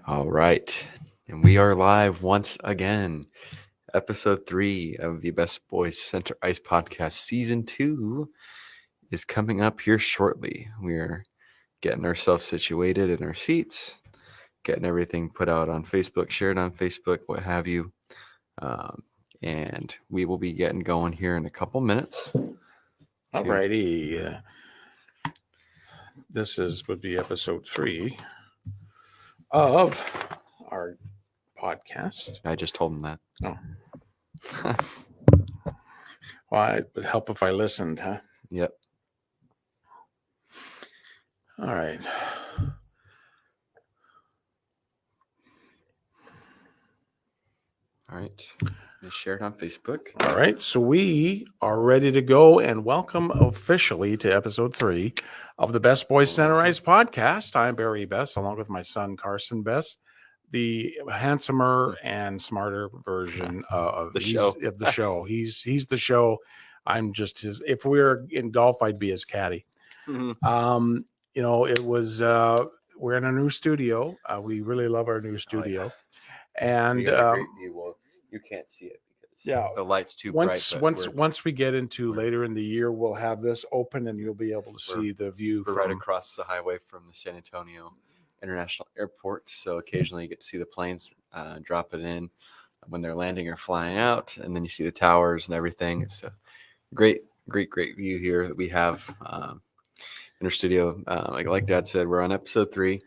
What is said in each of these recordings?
All right. And we are live once again. Episode 3 of the Best Boys Center Ice Podcast Season 2 is coming up here shortly. We're getting ourselves situated in our seats, getting everything put out on Facebook, shared on Facebook, what have you. And we will be getting going here in a couple minutes. Alrighty. This would be episode 3 of our podcast. I just told him that. Oh. Well, it would help if I listened, huh? Yep. All right. All right. Share it on Facebook. All right. So we are ready to go and welcome officially to episode 3 of the Best Boys Center Ice Podcast. I'm Barry Besse, along with my son, Carson Besse, the handsomer and smarter version of the show. He's the show. I'm just his. If we were in golf, I'd be his caddy. Mm-hmm. It was. We're in a new studio. We really love our new studio, and we got a great view. Well, you can't see it because the light's too bright. Once we get into later in the year, we'll have this open, and you'll be able to see the view. We're right across the highway from the San Antonio International Airport, so occasionally you get to see the planes drop it in when they're landing or flying out, and then you see the towers and everything. It's a great view here that we have in our studio. Like Dad said, we're on episode 3.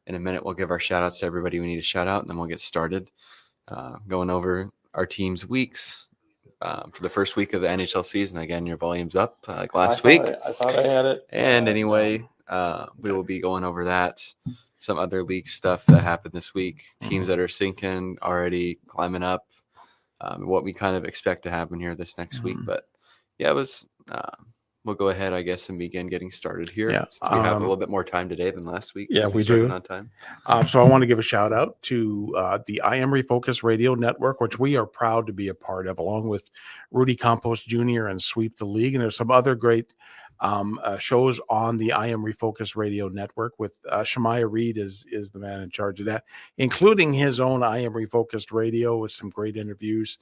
In a minute, we'll give our shout outs to everybody we need to shout out, and then we'll get started going over our team's weeks for the first week of the NHL season. Again, your volume's up like last week. I thought I had it. And anyway, we will be going over that. Some other league stuff that happened this week. Teams that are sinking, already climbing up. What we kind of expect to happen here this next week. But yeah, it was. We'll go ahead, I guess, and begin getting started here. Yeah, since we have a little bit more time today than last week. Yeah, we do. On time. So I want to give a shout out to the I Am Refocus Radio Network, which we are proud to be a part of, along with Rudy Compost Jr. and Sweep the League. And there's some other great shows on the I Am Refocus Radio Network with Shemaiah Reed is the man in charge of that, including his own I Am Refocused Radio with some great interviews.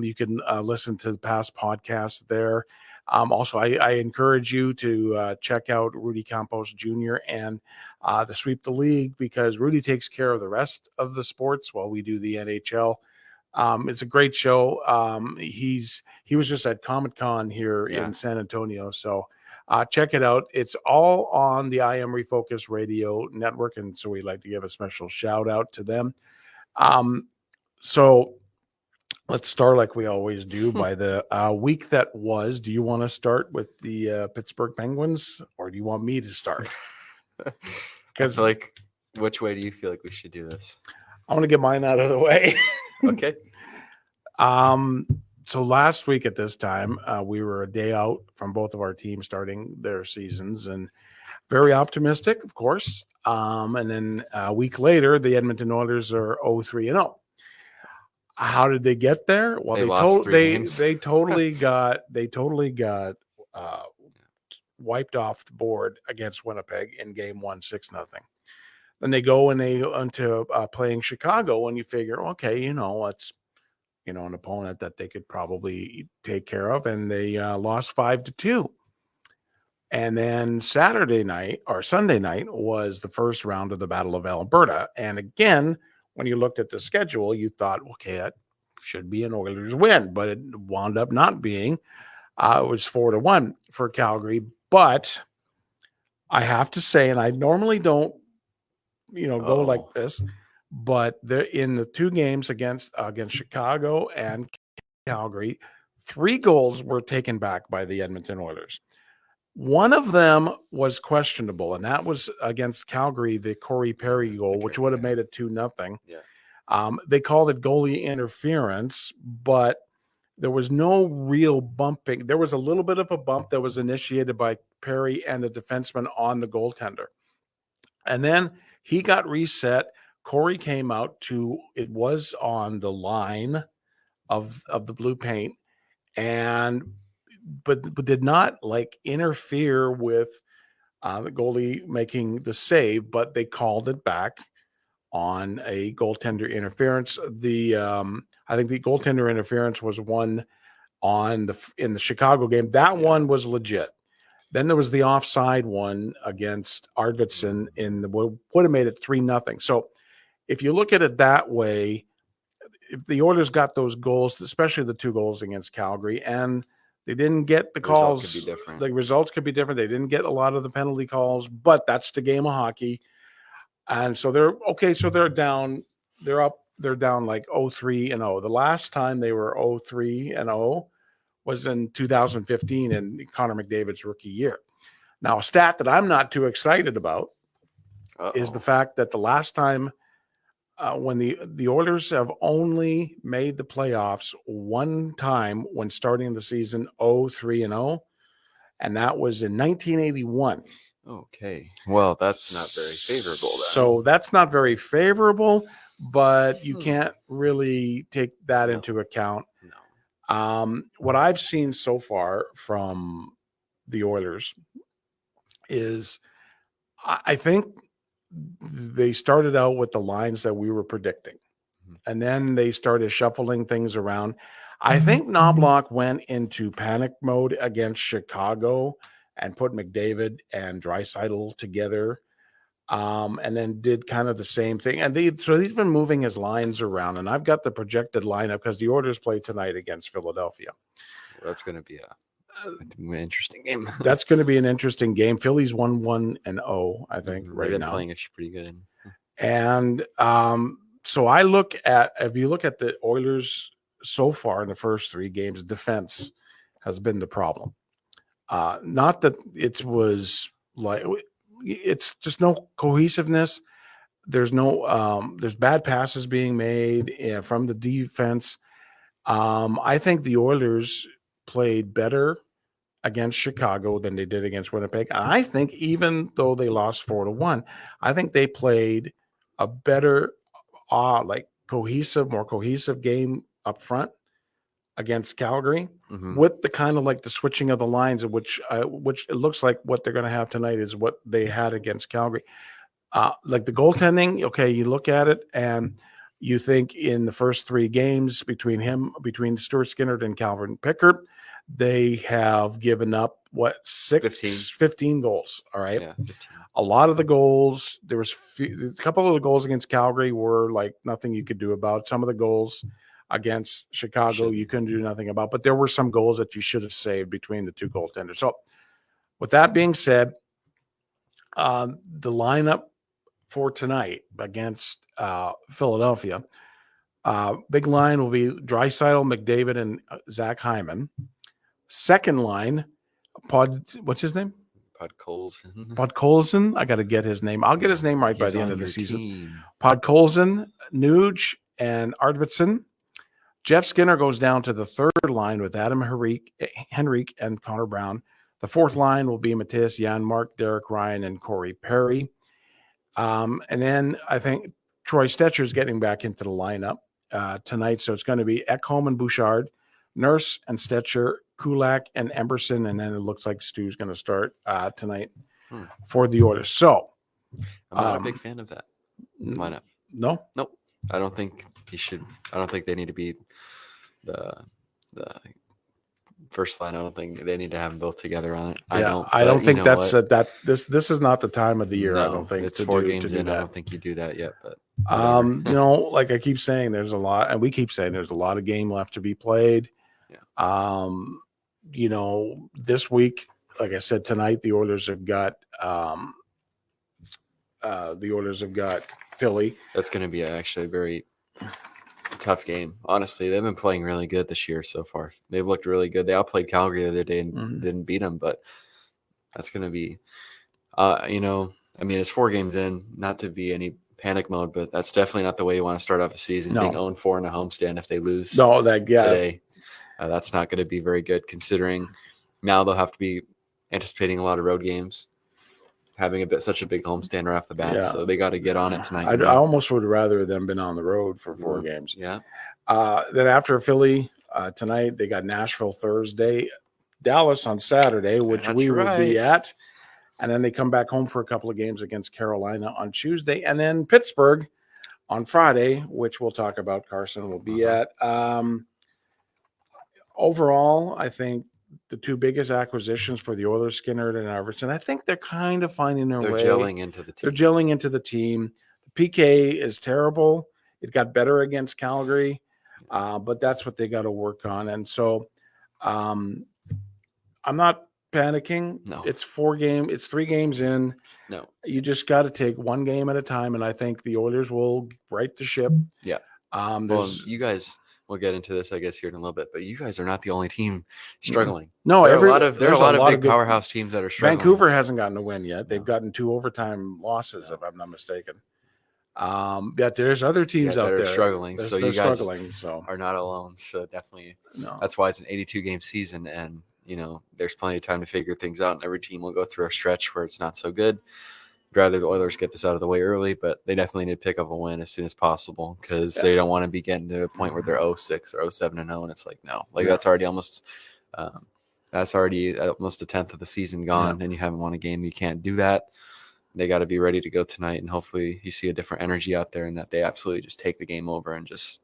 You can listen to the past podcasts there. Also, I encourage you to check out Rudy Compost Jr. and the Sweep the League, because Rudy takes care of the rest of the sports while we do the NHL. It's a great show. He was just at Comic-Con here in San Antonio. So check it out. It's all on the I Am Refocus Radio Network. And so we'd like to give a special shout out to them. So let's start like we always do by the week that was. Do you want to start with the Pittsburgh Penguins, or do you want me to start? Because which way do you feel like we should do this? I want to get mine out of the way. Okay. So last week at this time, we were a day out from both of our teams starting their seasons, and very optimistic, of course. And then a week later, the Edmonton Oilers are 0-3-0. How did they get there? Well, they totally got wiped off the board against Winnipeg in Game 1, 6-0. Then they go into playing Chicago, and you figure, okay, it's an opponent that they could probably take care of, and they lost 5-2. And then Sunday night was the first round of the Battle of Alberta, and again, when you looked at the schedule, you thought, okay, that should be an Oilers win, but it wound up not being. It was 4-1 for Calgary. But I have to say, and I normally don't, go like this, but in the 2 games against Chicago and Calgary, 3 goals were taken back by the Edmonton Oilers. One of them was questionable, and that was against Calgary, the Corey Perry goal, which would have made it 2-0. Yeah. They called it goalie interference, but there was no real bumping. There was a little bit of a bump that was initiated by Perry and the defenseman on the goaltender. And then he got reset. Corey came out it was on the line of the blue paint, but did not interfere with the goalie making the save, but they called it back on a goaltender interference. I think the goaltender interference was one in the Chicago game. That one was legit. Then there was the offside one against Arvidsson would have made it 3-0. So if you look at it that way, if the Oilers got those goals, especially the 2 goals against Calgary, and they didn't get the calls, result could be different. The results could be different. They didn't get a lot of the penalty calls, but that's the game of hockey. And so they're okay. So they're down. They're down like 0-3-0. The last time they were 0-3-0 was in 2015 in Connor McDavid's rookie year. Now, a stat that I'm not too excited about is the fact that the last time when the Oilers have only made the playoffs one time when starting the season 0-3-0, and that was in 1981. Okay. Well, that's not very favorable then. So that's not very favorable, but you can't really take that into account. No. What I've seen so far from the Oilers is I think they started out with the lines that we were predicting, and then they started shuffling things around. I think Knobloch went into panic mode against Chicago and put McDavid and Draisaitl together, and then did kind of the same thing. And so he's been moving his lines around, and I've got the projected lineup because the Oilers play tonight against Philadelphia. That's going to be an interesting game. That's going to be an interesting game. Philly's 1-1-0, I think, right They've been now. playing actually pretty good. And so if you look at the Oilers so far in the first 3 games, defense has been the problem. Not that it was like it's just no cohesiveness. There's bad passes being made from the defense. I think the Oilers played better against Chicago than they did against Winnipeg. And I think even though they lost 4-1, I think they played a better, more cohesive game up front against Calgary, with the kind of like the switching of the lines, of which it looks like what they're going to have tonight is what they had against Calgary. Like the goaltending, okay, you look at it and you think in the first 3 games between Stuart Skinner and Calvin Pickard, they have given up 15 goals. All right. Yeah, 15. A lot of the goals, a couple of the goals against Calgary were like nothing you could do about. Some of the goals against Chicago, you couldn't do nothing about, but there were some goals that you should have saved between the 2 goaltenders. So with that being said, the lineup for tonight against Philadelphia, big line will be Draisaitl, McDavid, and Zach Hyman. Second line, what's his name? Podkolzin. I got to get his name. I'll get his name right by the end of the season. Podkolzin, Nuge, and Arvidsson. Jeff Skinner goes down to the third line with Adam Henrique and Connor Brown. The fourth line will be Matthias Janmark, Derek Ryan, and Corey Perry. And then I think Troy Stetcher's getting back into the lineup tonight. So it's going to be Ekholm and Bouchard, Nurse and Stetcher, Kulak and Emberson, and then it looks like Stu's going to start tonight for the Oilers. So I'm not a big fan of that lineup. No? Nope. I don't think he should. I don't think they need to be the first line. I don't think they need to have them both together on it. Yeah, I don't think that's this is not the time of the year. No, I don't think it's 4 games in. I don't think you do that yet. But like I keep saying, there's a lot, and we keep saying there's a lot of game left to be played. Yeah. This week, like I said, tonight the Oilers have got Philly. That's going to be actually a very tough game. Honestly, they've been playing really good this year so far. They've looked really good. They outplayed Calgary the other day and didn't beat them, but that's going to be, it's 4 games in, not to be any panic mode, but that's definitely not the way you want to start off a season. Being 0-4 in a homestand if they lose today. That's not going to be very good, considering now they'll have to be anticipating a lot of road games, having such a big homestand right off the bat. So they got to get on it tonight. I almost would rather them been on the road for 4 games. Yeah. Then after Philly tonight, they got Nashville Thursday, Dallas on Saturday, which we will be at. And then they come back home for a couple of games against Carolina on Tuesday. And then Pittsburgh on Friday, which we'll talk about, Carson will be at. Overall, I think the two biggest acquisitions for the Oilers, Skinner and Arvidsson, I think they're kind of finding their way. They're gelling into the team. They're gelling into the team. The PK is terrible. It got better against Calgary, but that's what they got to work on. And so I'm not panicking. No. It's 3 games in. No. You just got to take one game at a time, and I think the Oilers will right the ship. Yeah. Well, you guys, we'll get into this, I guess, here in a little bit, but you guys are not the only team struggling. No, there are a lot of big powerhouse teams that are struggling. Vancouver hasn't gotten a win yet. They've gotten 2 overtime losses, if I'm not mistaken. But there's other teams out there struggling. So you guys so are not alone. So definitely, no. That's why it's an 82-game season, and there's plenty of time to figure things out. And every team will go through a stretch where it's not so good. I'd rather the Oilers get this out of the way early, but they definitely need to pick up a win as soon as possible because they don't want to be getting to a point where they're 0-6 or 0-7-0, and it's like no, that's already almost a tenth of the season gone, and you haven't won a game. You can't do that. They got to be ready to go tonight, and hopefully you see a different energy out there and that they absolutely just take the game over and just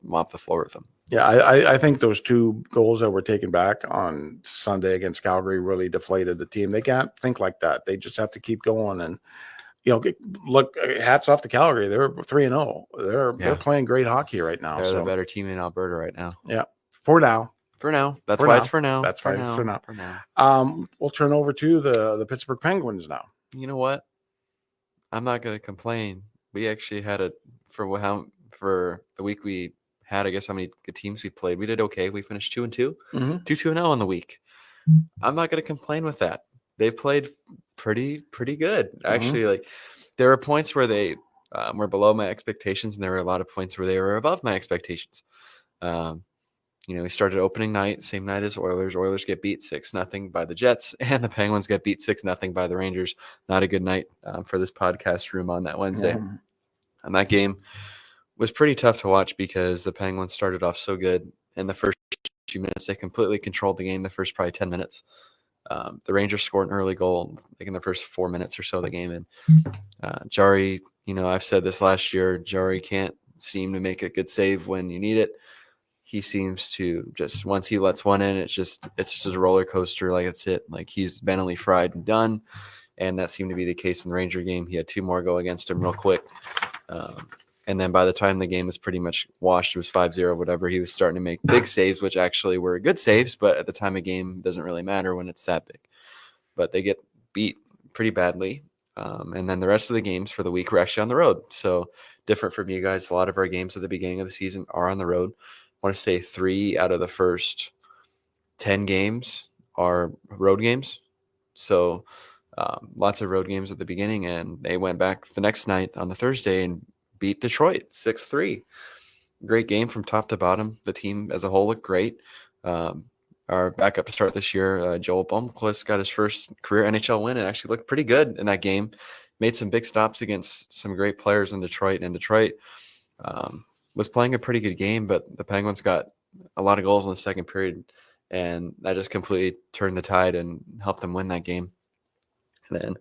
mop the floor with them. Yeah, I think those 2 goals that were taken back on Sunday against Calgary really deflated the team. They can't think like that. They just have to keep going. And, look, hats off to Calgary. They're 3-0. They're playing great hockey right now. They're the better team in Alberta right now. Yeah, for now. For now. That's why it's for now. That's right. For now. We'll turn over to the Pittsburgh Penguins now. You know what? I'm not going to complain. We actually had for the week we had, I guess, how many good teams we played. We did okay. We finished 2-2, 2-2-0 on the week. I'm not going to complain with that. They played pretty good. Actually, like there were points where they were below my expectations, and there were a lot of points where they were above my expectations. We started opening night, same night as Oilers. Oilers get beat 6-0 by the Jets, and the Penguins get beat 6-0 by the Rangers. Not a good night for this podcast room on that Wednesday. And that game was pretty tough to watch because the Penguins started off so good. In the first few minutes, they completely controlled the game the first probably 10 minutes. The Rangers scored an early goal, I think in the first 4 minutes or so of the game. And Jari, I've said this last year, Jari can't seem to make a good save when you need it. He seems to just, once he lets one in, it's just a roller coaster. Like it's it. Like he's mentally fried and done. And that seemed to be the case in the Ranger game. He had 2 more go against him real quick. And then by the time the game was pretty much washed, it was 5-0, whatever, he was starting to make big saves, which actually were good saves, but at the time of game, it doesn't really matter when it's that big. But they get beat pretty badly. And then the rest of the games for the week were actually on the road. So different from you guys. A lot of our games at the beginning of the season are on the road. I want to say 3 out of the first 10 games are road games. So lots of road games at the beginning, and they went back the next night on the Thursday and beat Detroit 6-3. Great game from top to bottom. The team as a whole looked great. Our backup to start this year, Joel Blomqvist, got his first career NHL win and actually looked pretty good in that game. Made some big stops against some great players in Detroit. And Detroit was playing a pretty good game, but the Penguins got a lot of goals in the second period, and that just completely turned the tide and helped them win that game. And then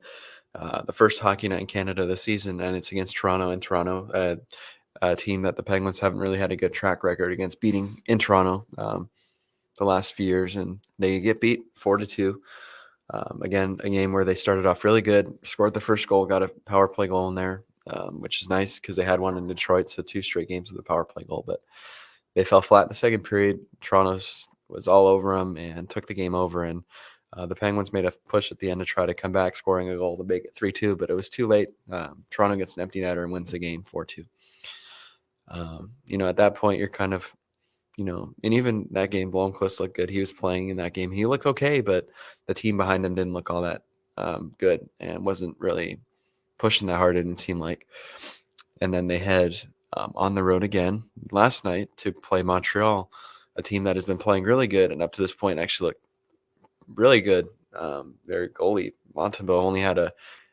the first hockey night in Canada this season, and it's against Toronto. In Toronto, a team that the Penguins haven't really had a good track record against beating in Toronto the last few years, and they get beat 4-2. Again, a game where they started off really good, scored the first goal, got a power play goal in there, which is nice because they had one in Detroit, so 2 straight games with a power play goal. But they fell flat in the second period. Toronto was all over them and took the game over, and the Penguins made a push at the end to try to come back, scoring a goal to make it 3-2, but it was too late. Toronto gets an empty netter and wins the game 4-2. At that point, you're kind of, and even that game, Blomqvist looked good. He was playing in that game. He looked okay, but the team behind him didn't look all that good and wasn't really pushing that hard, it didn't seem like. And then they head on the road again last night to play Montreal, a team that has been playing really good and up to this point actually looked really good. Their goalie, Montembeau, only had a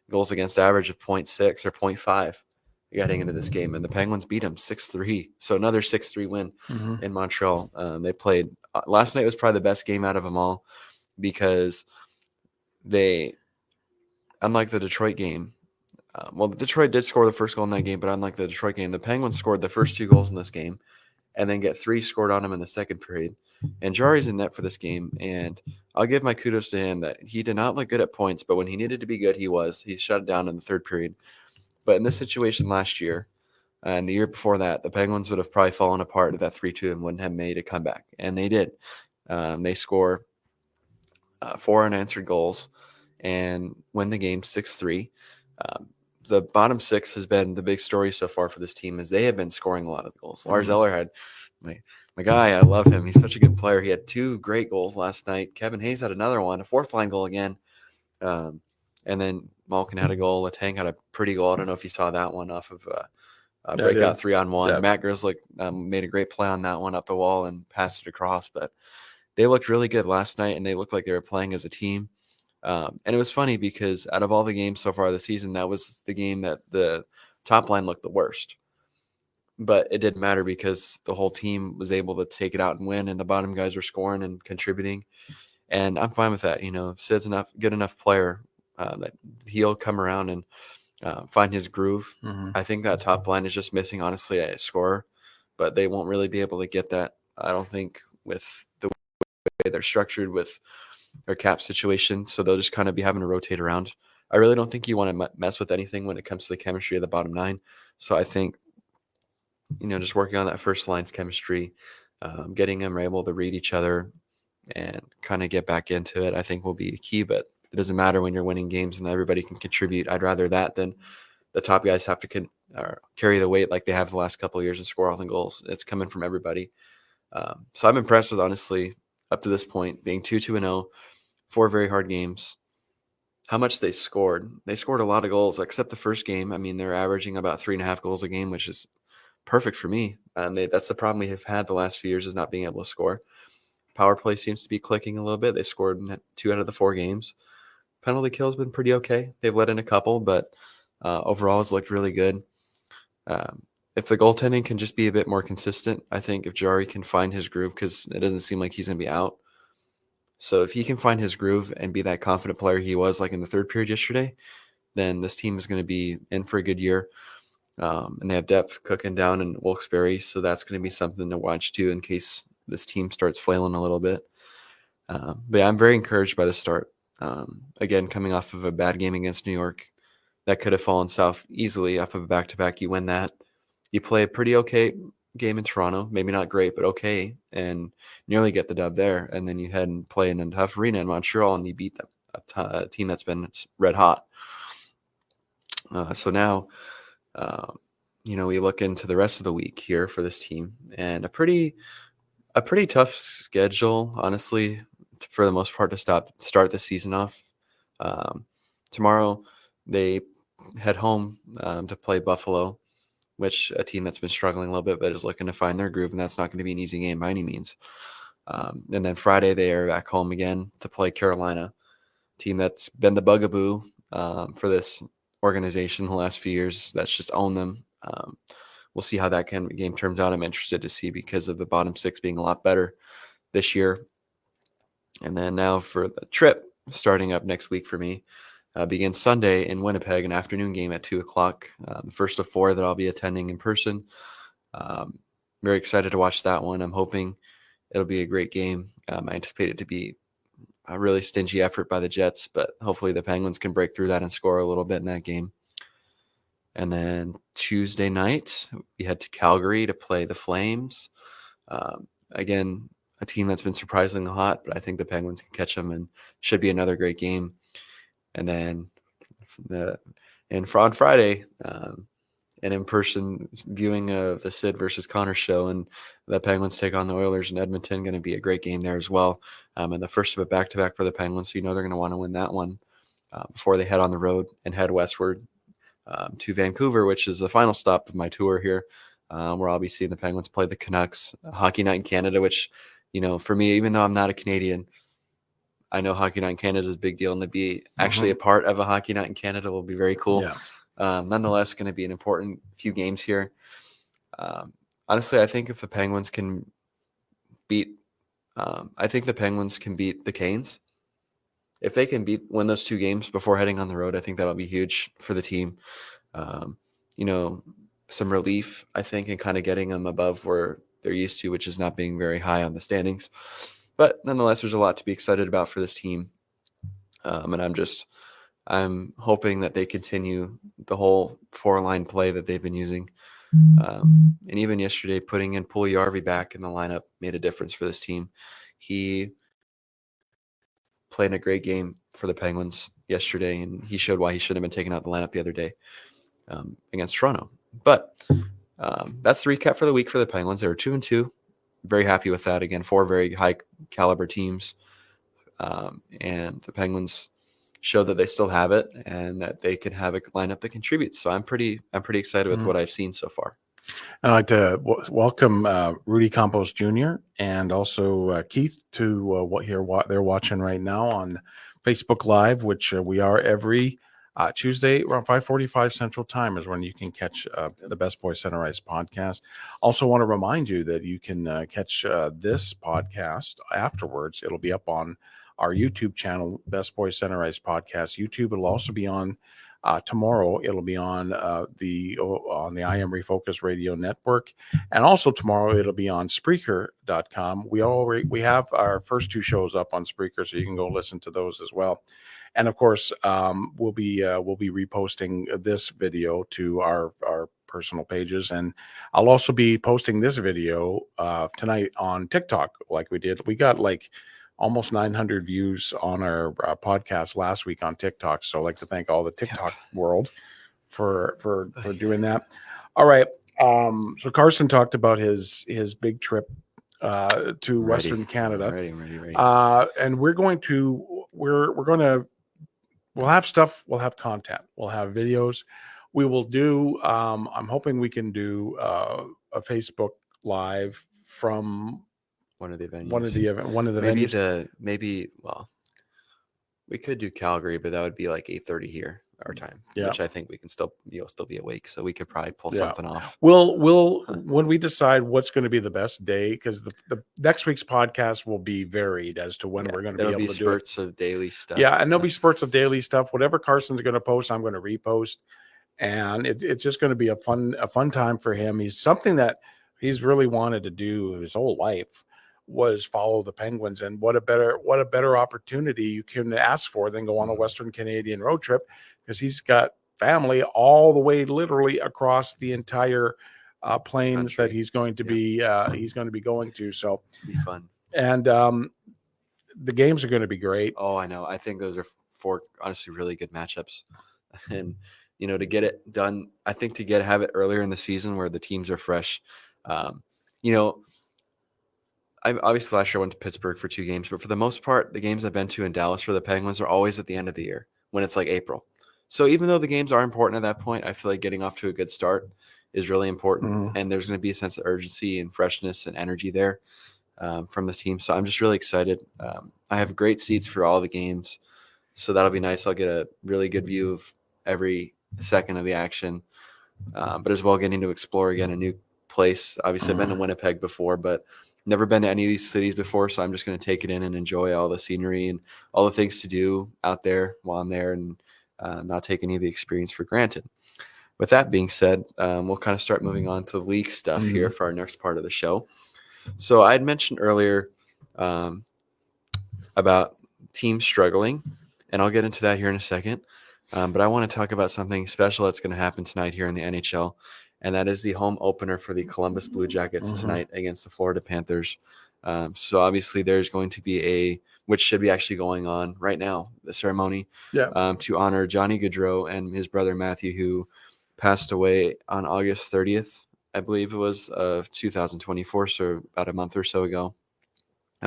goals against average of 0.6 or 0.5 getting into this game, and the Penguins beat him 6-3. So another 6-3 win in Montreal. They played last night was probably the best game out of them all because they, unlike the Detroit game, Well, Detroit did score the first goal in that game, but unlike the Detroit game, the Penguins scored the first 2 goals in this game and then get 3 scored on them in the second period. And Jari's in net for this game, and I'll give my kudos to him that he did not look good at points, but when he needed to be good, he was. He shut it down in the third period. But in this situation last year and the year before that, the Penguins would have probably fallen apart at that 3-2 and wouldn't have made a comeback, and they did. They score 4 unanswered goals and win the game 6-3. The bottom 6 has been the big story so far for this team, as they have been scoring a lot of goals. Lars Eller had my guy. I love him. He's such a good player. He had 2 great goals last night. Kevin Hayes had another one, a fourth line goal again. And then Malkin had a goal. Letang had a pretty goal. I don't know if you saw that one off of a breakout 3-on-1. Yeah. Matt Grzelcyk made a great play on that one up the wall and passed it across. But they looked really good last night, and they looked like they were playing as a team. And it was funny because out of all the games so far this season, that was the game that the top line looked the worst. But it didn't matter because the whole team was able to take it out and win, and the bottom guys were scoring and contributing. And I'm fine with that. You know, Sid's good enough player that he'll come around and find his groove. Mm-hmm. I think that top line is just missing, honestly, a scorer, but they won't really be able to get that, I don't think, with the way they're structured with their cap situation. So they'll just kind of be having to rotate around. I really don't think you want to mess with anything when it comes to the chemistry of the bottom 9. So I think, you know, just working on that first line's chemistry, getting them able to read each other and kind of get back into it, I think will be key. But it doesn't matter when you're winning games and everybody can contribute. I'd rather that than the top guys have to carry the weight like they have the last couple of years and score all the goals. It's coming from everybody. So I'm impressed with, honestly, up to this point, being 2-2-0, 4 very hard games, how much they scored. They scored a lot of goals, except the first game. I mean, they're averaging about 3.5 goals a game, which is perfect for me. That's the problem we have had the last few years, is not being able to score. Power play seems to be clicking a little bit. They scored 2 out of the 4 games. Penalty kill has been pretty okay. They've let in a couple, but overall it's looked really good. If the goaltending can just be a bit more consistent, I think if Jari can find his groove, because it doesn't seem like he's going to be out. So if he can find his groove and be that confident player he was like in the third period yesterday, then this team is going to be in for a good year. And they have depth cooking down in Wilkes-Barre, so that's going to be something to watch too in case this team starts flailing a little bit. But yeah, I'm very encouraged by the start. Again, coming off of a bad game against New York, that could have fallen south easily off of a back-to-back. You win that. You play a pretty okay game in Toronto, maybe not great, but okay, and nearly get the dub there. And then you head and play in a tough arena in Montreal, and you beat them, a team that's been red hot. So now, you know, we look into the rest of the week here for this team, and a pretty tough schedule, honestly, for the most part, to start the season off. Tomorrow, they head home to play Buffalo, which a team that's been struggling a little bit, but is looking to find their groove, and that's not going to be an easy game by any means. And then Friday, they are back home again to play Carolina, team that's been the bugaboo for this organization the last few years. That's just owned them. We'll see how that game turns out. I'm interested to see because of the bottom 6 being a lot better this year. And then now for the trip, starting up next week for me, begins Sunday in Winnipeg, an afternoon game at 2 o'clock, the first of 4 that I'll be attending in person. Very excited to watch that one. I'm hoping it'll be a great game. I anticipate it to be a really stingy effort by the Jets, but hopefully the Penguins can break through that and score a little bit in that game. And then Tuesday night, we head to Calgary to play the Flames. Again, a team that's been surprisingly hot, but I think the Penguins can catch them and should be another great game. And then on Friday, an in-person viewing of the Sid versus Connor show, and the Penguins take on the Oilers in Edmonton. Going to be a great game there as well. And the first of a back-to-back for the Penguins, so you know they're going to want to win that one before they head on the road and head westward to Vancouver, which is the final stop of my tour here, where I'll be seeing the Penguins play the Canucks. Hockey Night in Canada, which, you know, for me, even though I'm not a Canadian, I know Hockey Night in Canada is a big deal, and to be actually a part of a Hockey Night in Canada will be very cool. Yeah. Nonetheless, going to be an important few games here. Honestly, I think if the Penguins can beat, the Canes. if they can win those 2 games before heading on the road, I think that'll be huge for the team. You know, some relief, I think, in kind of getting them above where they're used to, which is not being very high on the standings. But nonetheless, there's a lot to be excited about for this team. And I'm hoping that they continue the whole 4-line play that they've been using. And even yesterday, putting in Puljujärvi back in the lineup made a difference for this team. He played a great game for the Penguins yesterday, and he showed why he shouldn't have been taken out of the lineup the other day against Toronto. But that's the recap for the week for the Penguins. They were 2-2. Very happy with that. Again, 4 very high caliber teams. And the Penguins showed that they still have it and that they can have a lineup that contributes. So I'm pretty excited with what I've seen so far. I'd like to welcome Rudy Campos Jr. and also Keith to what they're watching right now on Facebook Live, which we are every Tuesday around 5:45 Central Time is when you can catch the Best Boy Center Ice podcast. Also want to remind you that you can catch this podcast afterwards. It'll be up on our YouTube channel, Best Boy Center Ice podcast YouTube. It'll also be on tomorrow. It'll be on the I Am Refocus Radio Network, and also tomorrow it'll be on Spreaker.com. We have our first 2 shows up on Spreaker, so you can go listen to those as well. And of course, we'll be reposting this video to our personal pages, and I'll also be posting this video tonight on TikTok, like we did. We got like almost 900 views on our podcast last week on TikTok. So I'd like to thank all the TikTok world for doing that. All right. So Carson talked about his big trip to Western Canada. Ready. And we'll have stuff, we'll have content, we'll have videos. We will do, I'm hoping we can do a Facebook Live from one of the venues. Well, we could do Calgary, but that would be like 8:30 here our time, which I think you'll still be awake, so we could probably pull something off. We'll when we decide what's going to be the best day, because the next week's podcast will be varied as to when we're going to be able to do it. Spurts of daily stuff. Yeah, and there'll be spurts of daily stuff. Whatever Carson's going to post, I'm going to repost, and it's just going to be a fun time for him. He's something that he's really wanted to do his whole life was follow the Penguins, and what a better opportunity you can ask for than go on a Western Canadian road trip, because he's got family all the way literally across the entire plains that he's going to be going to. So it'll be fun, and the games are going to be great. Oh, I know. I think those are 4 honestly really good matchups, and to get it done, I think have it earlier in the season where the teams are fresh. Obviously last year I went to Pittsburgh for 2 games, but for the most part, the games I've been to in Dallas for the Penguins are always at the end of the year when it's like April. So even though the games are important at that point, I feel like getting off to a good start is really important. And there's going to be a sense of urgency and freshness and energy there from the team. So I'm just really excited. I have great seats for all the games, so that'll be nice. I'll get a really good view of every second of the action, but as well getting to explore again a new place. Obviously, I've been to Winnipeg before, but never been to any of these cities before, so I'm just going to take it in and enjoy all the scenery and all the things to do out there while I'm there, and not take any of the experience for granted. With that being said, we'll kind of start moving on to league stuff here for our next part of the show. So I had mentioned earlier about teams struggling, and I'll get into that here in a second. But I want to talk about something special that's going to happen tonight here in the NHL, and that is the home opener for the Columbus Blue Jackets tonight against the Florida Panthers. So obviously there's going to be which should be actually going on right now, the ceremony to honor Johnny Gaudreau and his brother Matthew, who passed away on August 30th, I believe it was, of 2024, so about a month or so ago.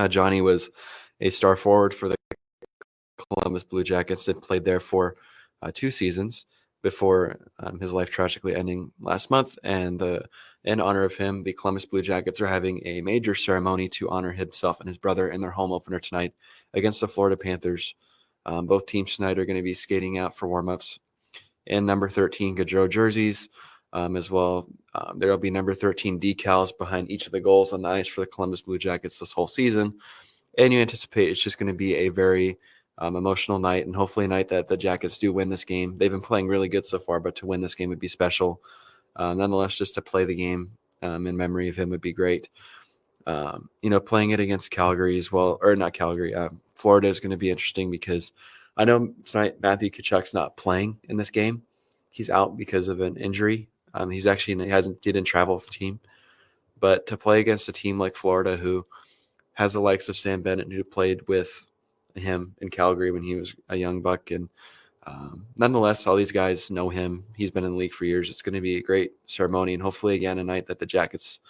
Johnny was a star forward for the Columbus Blue Jackets that played there for 2 seasons before his life tragically ending last month. And in honor of him, the Columbus Blue Jackets are having a major ceremony to honor himself and his brother in their home opener tonight against the Florida Panthers. Both teams tonight are going to be skating out for warmups in number 13 Gaudreau jerseys. As well, there will be number 13 decals behind each of the goals on the ice for the Columbus Blue Jackets this whole season. And you anticipate it's just going to be a very emotional night, and hopefully a night that the Jackets do win this game. They've been playing really good so far, but to win this game would be special. Nonetheless, just to play the game in memory of him would be great. Playing it against Calgary as well, or not Calgary, Florida is going to be interesting because I know tonight Matthew Tkachuk's not playing in this game. He's out because of an injury. He didn't travel with the team, but to play against a team like Florida, who has the likes of Sam Bennett, who played with him in Calgary when he was a young buck, and nonetheless, all these guys know him. He's been in the league for years. It's going to be a great ceremony, and hopefully, again, a night that the Jackets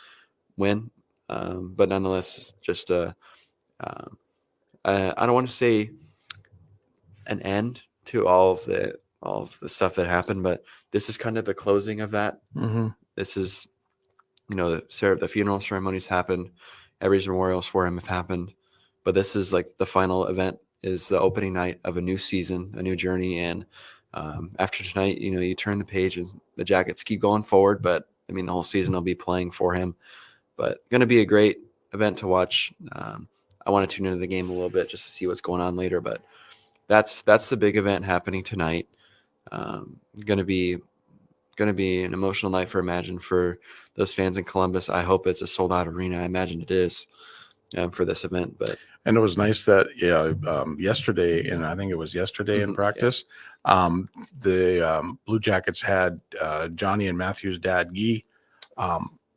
win. But nonetheless, just I don't want to say an end to all of the stuff that happened, but this is kind of the closing of that. Mm-hmm. This is, the funeral ceremonies happened, every memorials for him have happened, but this is like the final event, is the opening night of a new season, a new journey, and after tonight, you turn the page and the Jackets keep going forward, but I mean the whole season will be playing for him. But going to be a great event to watch. I want to tune into the game a little bit just to see what's going on later. But that's the big event happening tonight. Going to be an emotional night for those fans in Columbus. I hope it's a sold out arena. I imagine it is for this event. And it was nice that yesterday, and I think it was yesterday in practice, the Blue Jackets had Johnny and Matthew's dad Guy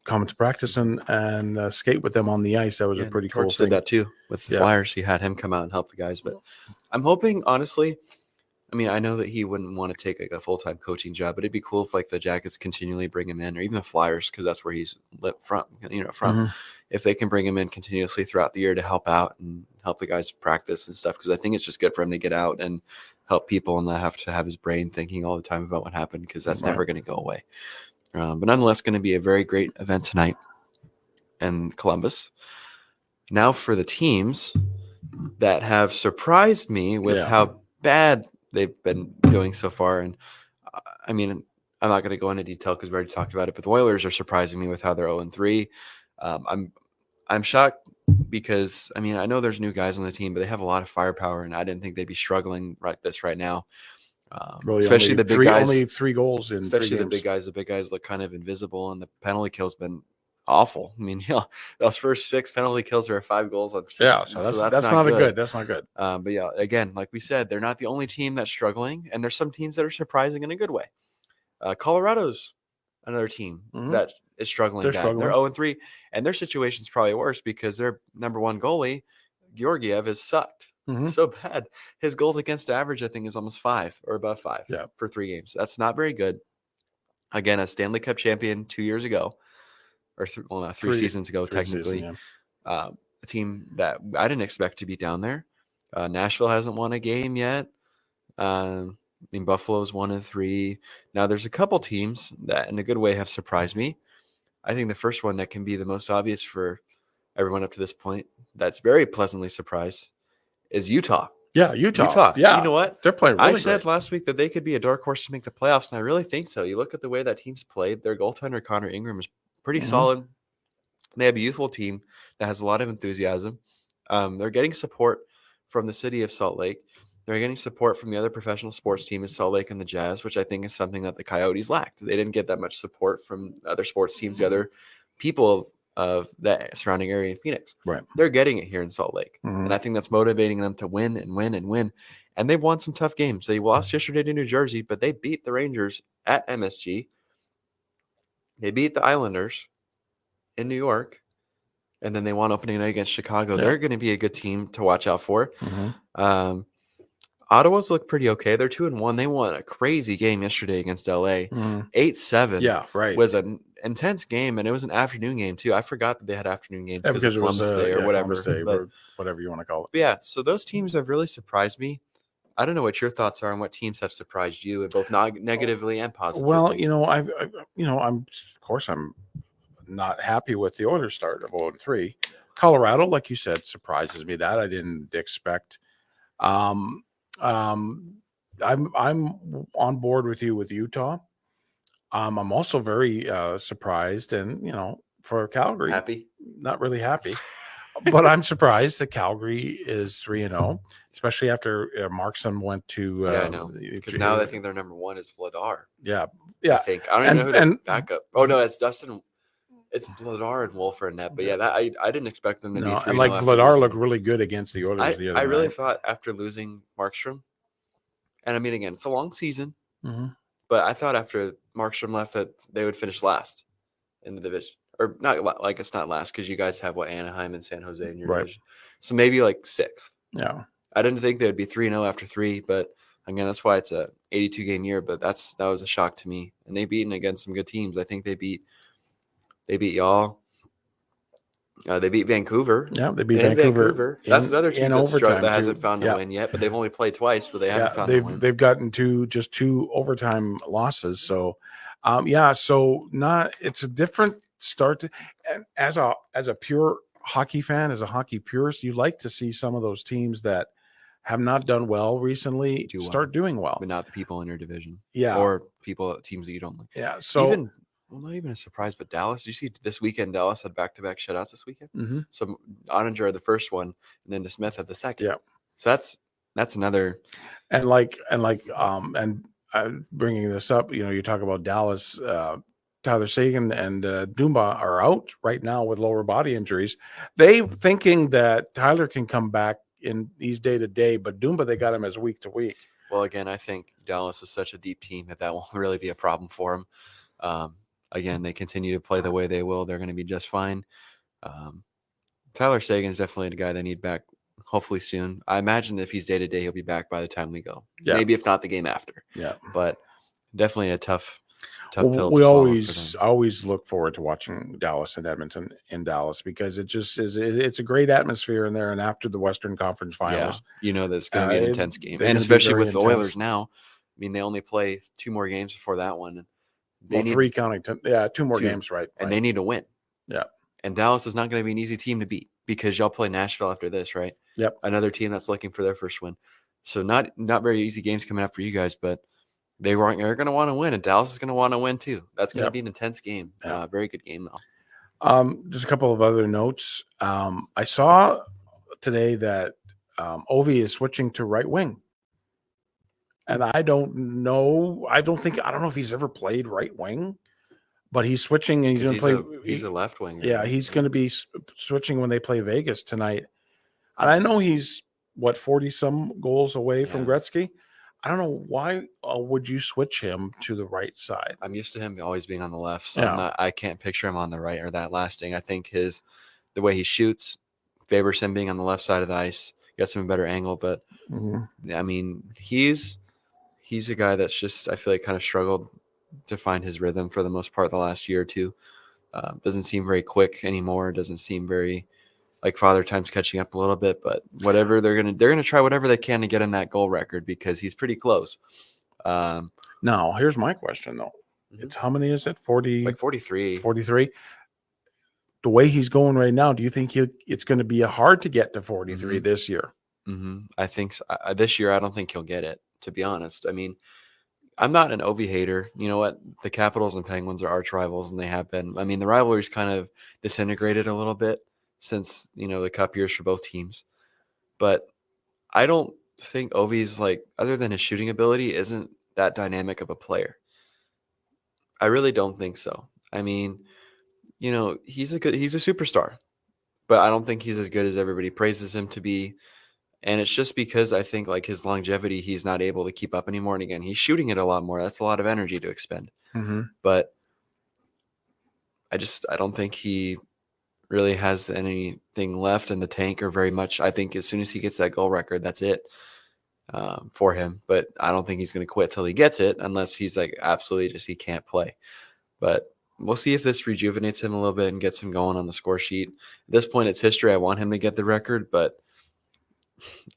come to practice and skate with them on the ice. That was a pretty cool thing. Did that too with the Flyers. He had him come out and help the guys. But I'm hoping, honestly, I mean, I know that he wouldn't want to take like a full-time coaching job, but it'd be cool if like the Jackets continually bring him in, or even the Flyers, because that's where he's from. If they can bring him in continuously throughout the year to help out and help the guys practice and stuff, because I think it's just good for him to get out and help people and not have to have his brain thinking all the time about what happened, because that's never going to go away. But nonetheless, going to be a very great event tonight in Columbus. Now for the teams that have surprised me with how bad they've been doing so far. And I mean, I'm not going to go into detail because we already talked about it, but the Oilers are surprising me with how they're 0-3. I'm shocked because, I mean, I know there's new guys on the team, but they have a lot of firepower, and I didn't think they'd be struggling like this right now. Especially the big guys. Only 3 goals in 3 games. Especially the big guys. The big guys look kind of invisible, and the penalty kill's been awful. I mean, those first 6 penalty kills are 5 goals on 6. Yeah, so that's not good. That's not good. But yeah, again, like we said, they're not the only team that's struggling, and there's some teams that are surprising in a good way. Colorado's another team that is struggling. They're 0-3, and their situation's probably worse because their number 1 goalie, Georgiev, has sucked. So bad. His goals against average, I think, is almost 5 or above 5 for 3 games. That's not very good. Again, a Stanley Cup champion 2 years ago, or 3 seasons ago, technically. A team that I didn't expect to be down there. Nashville hasn't won a game yet. I mean, Buffalo's 1-3. Now, there's a couple teams that, in a good way, have surprised me. I think the first one that can be the most obvious for everyone up to this point that's very pleasantly surprised is Utah. Yeah, Utah. Yeah. You know what? They're playing really I said last week that they could be a dark horse to make the playoffs, and I really think so. You look at the way that team's played. Their goaltender, Connor Ingram, is pretty solid. They have a youthful team that has a lot of enthusiasm. They're getting support from the city of Salt Lake. They're getting support from the other professional sports team in Salt Lake and the Jazz, which I think is something that the Coyotes lacked. They didn't get that much support from other sports teams, the other people of the surrounding area in Phoenix. Right. They're getting it here in Salt Lake. And I think that's motivating them to win and win and win. And they've won some tough games. They lost yesterday to New Jersey, but they beat the Rangers at MSG. They beat the Islanders in New York. And then they won opening night against Chicago. They're going to be a good team to watch out for. Ottawa's look pretty okay. They're 2-1. They won a crazy game yesterday against LA. 8-7. Yeah, right. Was an intense game, and it was an afternoon game too. I forgot that they had afternoon games because of Columbus Day or whatever. Columbus Day, or whatever you want to call it. But yeah, so those teams have really surprised me. I don't know what your thoughts are on what teams have surprised you, both negatively and positively. Well, I'm not happy with the Oilers start of 0-3. Colorado, like you said, surprises me. That I didn't expect. I'm on board with you with Utah. I'm also very surprised, and for Calgary, happy, not really happy. but I'm surprised that Calgary is 3-0, especially after Markson went to. Yeah, I know. Because now I think their number one is Vladar. Yeah, I yeah. think I don't even know who their backup. Oh no, it's Dustin. It's Vladar and Wolfer and net. But yeah, that I didn't expect them to be 3-0. And like Vladar looked really good against the Oilers the other I really night. thought after losing Markstrom, and I mean again, it's a long season, Mm-hmm. but I thought after Markstrom left that they would finish last in the division, or not like it's not last because you guys have Anaheim and San Jose in your division, so maybe like sixth. Yeah, I didn't think they would be 3-0 after 3, but again, that's why it's a 82 game year. But that was a shock to me, and they've beaten against some good teams. I think they beat y'all. They beat Vancouver. Yeah, they beat Vancouver. That's another team that hasn't found a Yeah. win yet, but they've only played twice, but they haven't found a win. They've gotten just two overtime losses. So, it's a different start. And as a pure hockey fan, as a hockey purist, you like to see some of those teams that have not done well recently start doing well, but not the people in your division. Yeah, or teams that you don't like. Yeah, so not even a surprise, but Dallas. You see, this weekend Dallas had back-to-back shutouts this weekend. Mm-hmm. So Ottinger had the first one, and then DeSmith had the second. Yeah, so that's another. And bringing this up, you talk about Dallas. Tyler Seguin and Dumba are out right now with lower body injuries. They thinking that Tyler can come back he's day to day, but Dumba, they got him as week to week. Well, again, I think Dallas is such a deep team that won't really be a problem for him. Again, they continue to play the way they will. They're going to be just fine. Tyler Seguin is definitely the guy they need back, hopefully soon. I imagine if he's day to day, he'll be back by the time we go. Yeah. Maybe if not the game after. Yeah, but definitely a tough pill. We always look forward to watching Dallas and Edmonton in Dallas because it just is. It's a great atmosphere in there. And after the Western Conference Finals, that it's going to be an intense game, and especially with the Oilers now. I mean, they only play 2 more games before that one. They need 3 counting. 2 more games, right? And they need to win. Yeah. And Dallas is not going to be an easy team to beat because y'all play Nashville after this, right? Yep. Another team that's looking for their first win. So not very easy games coming up for you guys, but they're going to want to win, and Dallas is going to want to win too. That's going to be an intense game. Very good game though. Just a couple of other notes. I saw today that Ovi is switching to right wing. And I don't know if he's ever played right wing, but he's switching and he's going to play. He's a left winger. Yeah, he's going to be switching when they play Vegas tonight. And I know he's 40 some goals away from Gretzky. I don't know why would you switch him to the right side? I'm used to him always being on the left, so I can't picture him on the right or that lasting. I think the way he shoots favors him being on the left side of the ice, gets him a better angle. But I mean, he's a guy that's just, I feel like, kind of struggled to find his rhythm for the most part the last year or two. Doesn't seem very quick anymore. Doesn't seem very like Father Time's catching up a little bit, but whatever they're gonna try whatever they can to get him that goal record because he's pretty close. Now here's my question though. It's how many is it? 40, like 43. 43. The way he's going right now, do you think it's going to be hard to get to 43 this year? I think so. This year, I don't think he'll get it. To be honest, I mean, I'm not an Ovi hater. You know what? The Capitals and Penguins are arch rivals, and they have been. I mean, the rivalry's kind of disintegrated a little bit since, the Cup years for both teams. But I don't think Ovi's, other than his shooting ability, isn't that dynamic of a player. I really don't think so. I mean, he's a superstar, but I don't think he's as good as everybody praises him to be. And it's just because I think his longevity, he's not able to keep up anymore. And again, he's shooting it a lot more. That's a lot of energy to expend. But I don't think he really has anything left in the tank or very much. I think as soon as he gets that goal record, that's it for him. But I don't think he's going to quit till he gets it unless he's absolutely just he can't play. But we'll see if this rejuvenates him a little bit and gets him going on the score sheet. At this point, it's history. I want him to get the record, but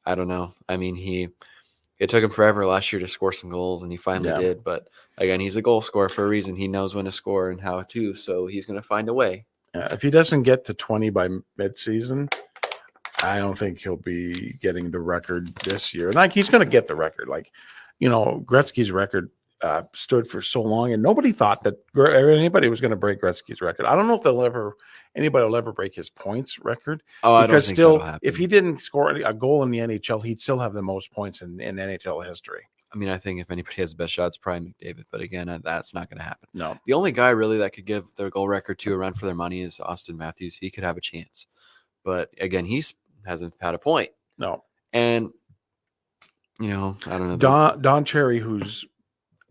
I don't know. I mean, it took him forever last year to score some goals, and he finally did. But again, he's a goal scorer for a reason. He knows when to score and how to, so he's going to find a way. If he doesn't get to 20 by midseason, I don't think he'll be getting the record this year. And he's going to get the record. Gretzky's record stood for so long, and nobody thought that anybody was going to break Gretzky's record. I don't know if anybody will ever break his points record. Oh, I don't Because think that'll still, happen. if he didn't score a goal in the NHL, he'd still have the most points in NHL history. I mean, I think if anybody has the best shot, it's probably McDavid. But again, that's not going to happen. No. The only guy really that could give their goal record to a run for their money is Austin Matthews. He could have a chance. But again, hasn't had a point. No. And, I don't know. Don Cherry, who's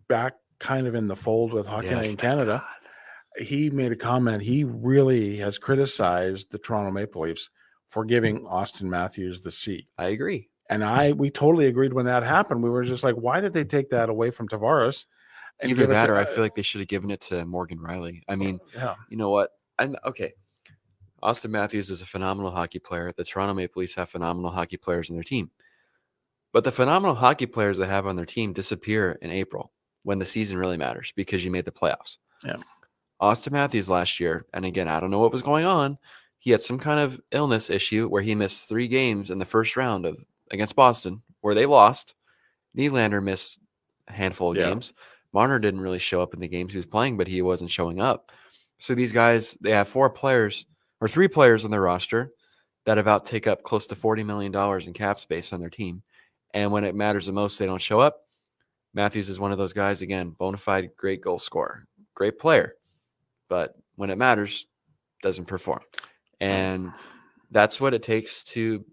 back kind of in the fold with Hockey Night in Canada, he made a comment. He really has criticized the Toronto Maple Leafs for giving Austin Matthews the C. I agree. And we totally agreed when that happened. We were just like, why did they take that away from Tavares? Either that or I feel like they should have given it to Morgan Riley. I mean, You know what? Okay. Austin Matthews is a phenomenal hockey player. The Toronto Maple Leafs have phenomenal hockey players in their team. But the phenomenal hockey players they have on their team disappear in April when the season really matters because you made the playoffs. Yeah. Austin Matthews last year, and again, I don't know what was going on. He had some kind of illness issue where he missed 3 games in the first round against Boston, where they lost. Nylander missed a handful of games. Marner didn't really show up in the games he was playing, but he wasn't showing up. So these guys, they have 3 players on their roster that about take up close to $40 million in cap space on their team. And when it matters the most, they don't show up. Matthews is one of those guys, again, bona fide great goal scorer, great player. But when it matters, doesn't perform. And that's what it takes to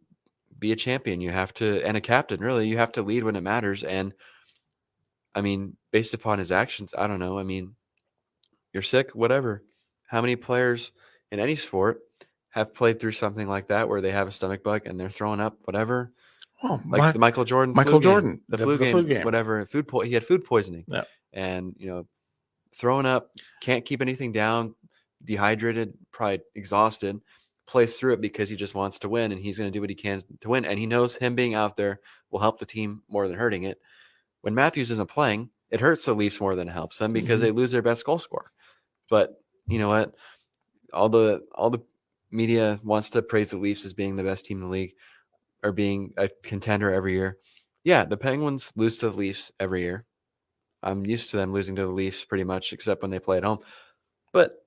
be a champion. You have to, and a captain, really, you have to lead when it matters. And I mean, based upon his actions, I don't know. I mean, you're sick, whatever. How many players in any sport have played through something like that where they have a stomach bug and they're throwing up, whatever? Oh, like the Michael Jordan, the flu game, whatever. He had food poisoning. Yeah. And, throwing up, can't keep anything down, dehydrated, probably exhausted, plays through it because he just wants to win and he's going to do what he can to win. And he knows him being out there will help the team more than hurting it. When Matthews isn't playing, it hurts the Leafs more than it helps them because they lose their best goal scorer. But you know what? All the media wants to praise the Leafs as being the best team in the league or being a contender every year. Yeah, the Penguins lose to the Leafs every year. I'm used to them losing to the Leafs pretty much, except when they play at home. But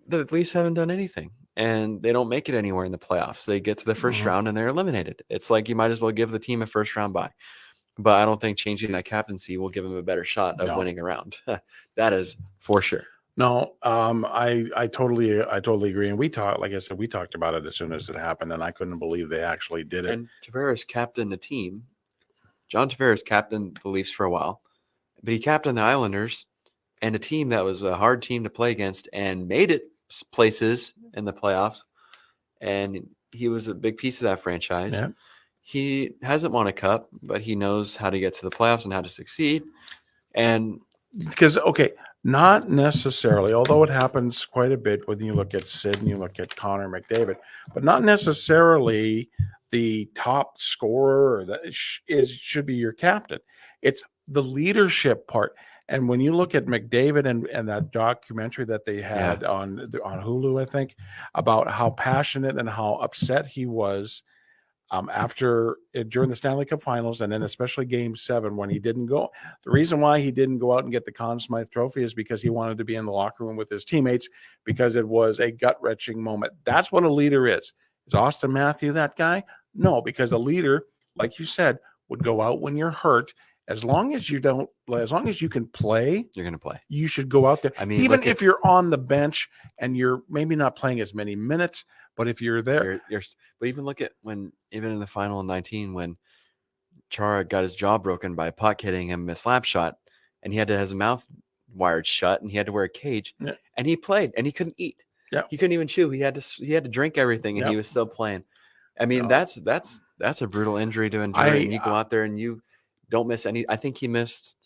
the Leafs haven't done anything, and they don't make it anywhere in the playoffs. They get to the first round, and they're eliminated. It's like you might as well give the team a first-round bye. But I don't think changing that captaincy will give them a better shot of winning a round. That is for sure. No, I totally agree. And we talked about it as soon as it happened, and I couldn't believe they actually did it. And Tavares captained the team. John Tavares captained the Leafs for a while, but he captained the Islanders and a team that was a hard team to play against and made it places in the playoffs. And he was a big piece of that franchise. Yeah. He hasn't won a cup, but he knows how to get to the playoffs and how to succeed. And because, not necessarily, although it happens quite a bit when you look at Sid and you look at Connor McDavid, but not necessarily the top scorer that should be your captain. It's the leadership part. And when you look at McDavid and that documentary that they had on Hulu, I think, about how passionate and how upset he was during the Stanley Cup Finals, and then especially Game 7 when he didn't go. The reason why he didn't go out and get the Conn Smythe Trophy is because he wanted to be in the locker room with his teammates because it was a gut-wrenching moment. That's what a leader is. Is Austin Matthews that guy? No, because a leader, like you said, would go out when you're hurt. As long as you can play, you're going to play. You should go out there. I mean, even if you're on the bench and you're maybe not playing as many minutes, but if you're there, but even look at even in the final 19 when Chara got his jaw broken by a puck hitting him a slap shot, and he had to have his mouth wired shut, and he had to wear a cage, and he played, and he couldn't eat. Yeah, he couldn't even chew. He had to drink everything, and he was still playing. I mean, that's a brutal injury to endure, and you go out there and you don't miss any. I think he missed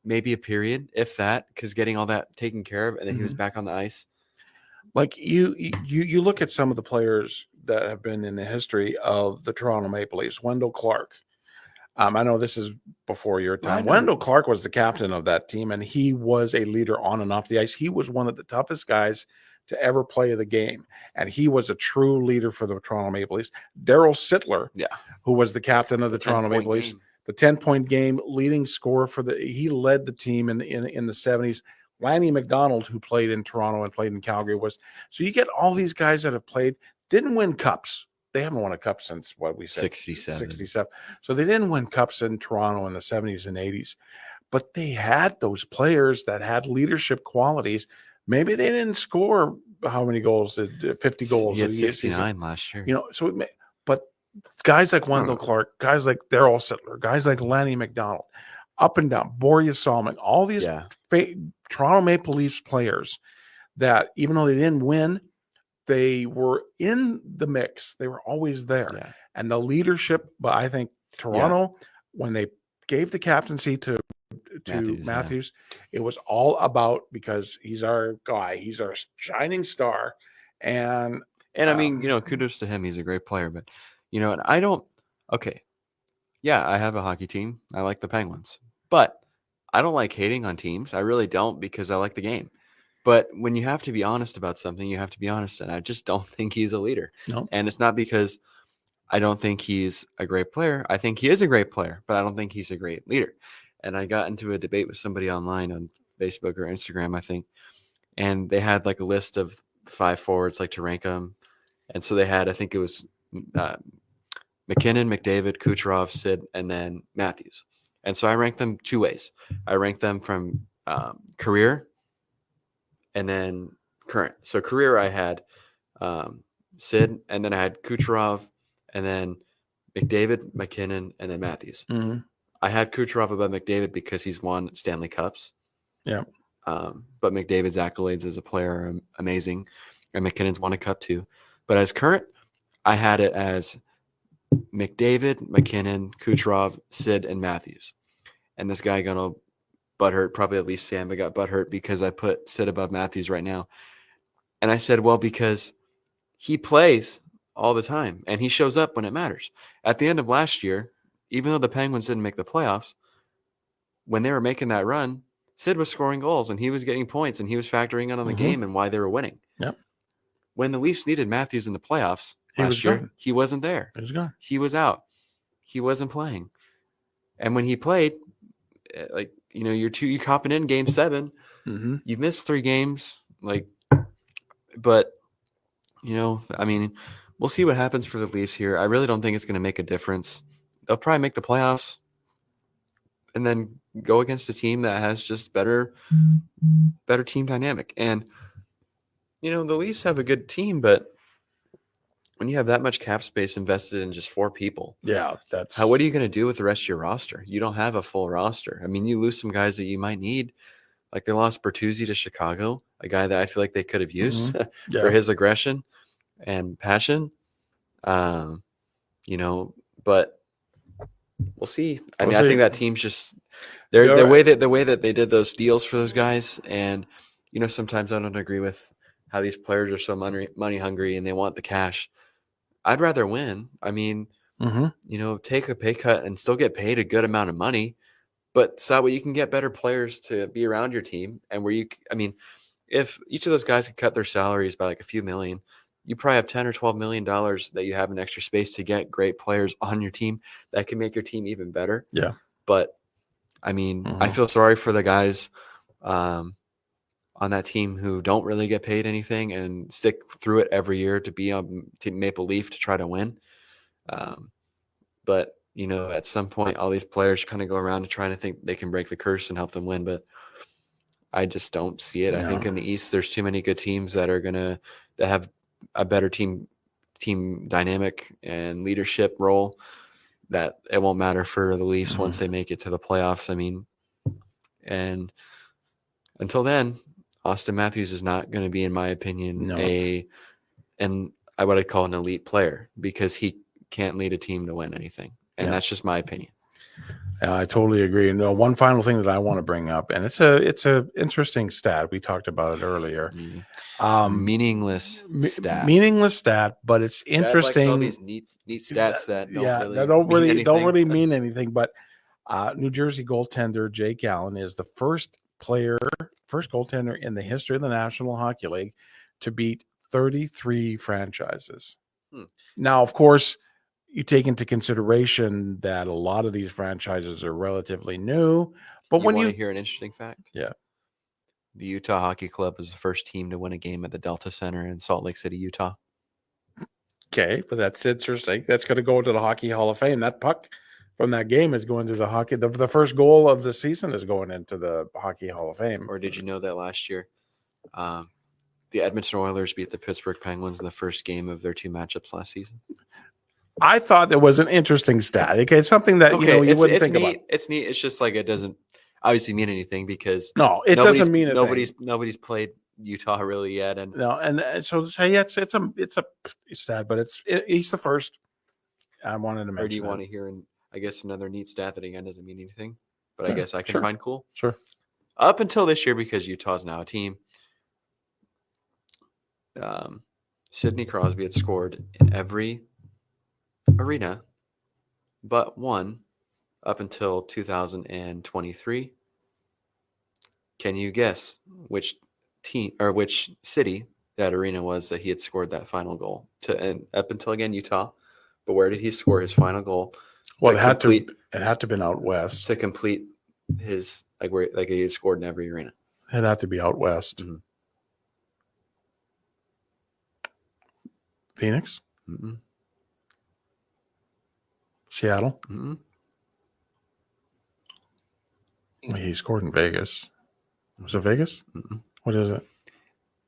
maybe a period, if that, because getting all that taken care of, and then he was back on the ice. Like you look at some of the players that have been in the history of the Toronto Maple Leafs. Wendell Clark. I know this is before your time. Wendell Clark was the captain of that team, and he was a leader on and off the ice. He was one of the toughest guys to ever play the game, and he was a true leader for the Toronto Maple Leafs. Darryl Sittler, who was the captain of the Toronto Maple Leafs. the 10-point game, leading scorer he led the team in the 70s. Lanny McDonald, who played in Toronto and played in Calgary, was. So you get all these guys that have played, didn't win cups. They haven't won a cup since what we said 67. So they didn't win cups in Toronto in the 70s and 80s, but they had those players that had leadership qualities. Maybe they didn't score how many goals? 50 goals. He had 69 last year. But guys like Wendell Clark, guys like Darryl Sittler, guys like Lanny McDonald, up and down, Borje Salming, all these Toronto Maple Leafs players that even though they didn't win, they were in the mix. They were always there. Yeah. And the leadership, but I think Toronto, when they gave the captaincy to Matthews, it was all about, because he's our guy, he's our shining star. And I mean, kudos to him. He's a great player, but and I don't, I have a hockey team. I like the Penguins, but I don't like hating on teams. I really don't, because I like the game. But when you have to be honest about something, you have to be honest. And I just don't think he's a leader. No. And it's not because I don't think he's a great player. I think he is a great player, but I don't think he's a great leader. And I got into a debate with somebody online on Facebook or Instagram, I think, and they had like a list of 5 forwards, like to rank them. And so they had, I think it was McKinnon, McDavid, Kucherov, Sid, and then Matthews. And so I ranked them 2 ways. I ranked them from career and then current. So career, I had Sid, and then I had Kucherov, and then McDavid, McKinnon, and then Matthews. Mm-hmm. I had Kucherov above McDavid because he's won Stanley Cups. Yeah. But McDavid's accolades as a player are amazing, and McKinnon's won a cup too. But as current, I had it as McDavid, McKinnon, Kucherov, Sid, and Matthews. And this guy got a butthurt, probably a Leafs fan, but got butthurt because I put Sid above Matthews right now. And I said, well, because he plays all the time and he shows up when it matters. At the end of last year, even though the Penguins didn't make the playoffs, when they were making that run, Sid was scoring goals and he was getting points and he was factoring in on the game and why they were winning. Yep. When the Leafs needed Matthews in the playoffs last year, he wasn't there. He was gone. He was out. He wasn't playing. And when he played, like, you're copping in game 7. Mm-hmm. You've missed 3 games. But, I mean, we'll see what happens for the Leafs here. I really don't think it's going to make a difference. They'll probably make the playoffs and then go against a team that has just better team dynamic. And, the Leafs have a good team, but when you have that much cap space invested in just 4 people, what are you going to do with the rest of your roster? You don't have a full roster. I mean, you lose some guys that you might need. Like they lost Bertuzzi to Chicago, a guy that I feel like they could have used for his aggression and passion. But we'll see. I think that team's just the way that they did those deals for those guys. And, sometimes I don't agree with how these players are so money hungry and they want the cash. I'd rather win. I mean, take a pay cut and still get paid a good amount of money, but so that way you can get better players to be around your team. And if each of those guys could cut their salaries by like a few million, you probably have $10 or $12 million that you have in extra space to get great players on your team that can make your team even better. Yeah. But I feel sorry for the guys on that team who don't really get paid anything and stick through it every year to be on Team Maple Leaf to try to win. But, at some point, all these players kind of go around to trying to think they can break the curse and help them win. But I just don't see it. No. I think in the East, there's too many good teams that are that have a better team dynamic and leadership role that it won't matter for the Leafs once they make it to the playoffs. And until then, Austin Matthews is not going to be, in my opinion, what I'd call an elite player, because he can't lead a team to win anything. And that's just my opinion. I totally agree. And one final thing that I want to bring up, and it's a interesting stat. We talked about it earlier. Meaningless stat, but it's interesting. All these neat stats that don't really mean anything. But New Jersey goaltender Jake Allen is the first goaltender in the history of the National Hockey League to beat 33 franchises. Now, of course, you take into consideration that a lot of these franchises are relatively new. But when want you to hear an interesting fact? Yeah. The Utah Hockey Club was the first team to win a game at the Delta Center in Salt Lake City, Utah. Okay, but that's interesting. That's going to go to the Hockey Hall of Fame. That puck from that game is going to the hockey. The first goal of the season is going into the Hockey Hall of Fame. Or did you know that last year, the Edmonton Oilers beat the Pittsburgh Penguins in the first game of their 2 matchups last season? I thought that was an interesting stat. Okay, something that you wouldn't think neat. about. It's neat. It's just like it doesn't obviously mean anything because No, it doesn't mean anything. Nobody's played Utah really yet, and no, and so yeah, it's a stat, but he's the first. I wanted to mention. Or do you want to hear, I guess, another neat stat that again doesn't mean anything, but I guess I can find cool. Sure. Up until this year, because Utah's now a team, Sidney Crosby had scored in every arena but one up until 2023. Can you guess which team or which city that arena was that he had scored that final goal to? And up until again Utah, but where did he score his final goal? Well, it had to have been out west to complete his where he had scored in every arena. It had to be out west. Mm-hmm. Phoenix, mm-hmm. Seattle. Mm-hmm. He scored in Vegas. Was it Vegas? Mm-hmm. What is it?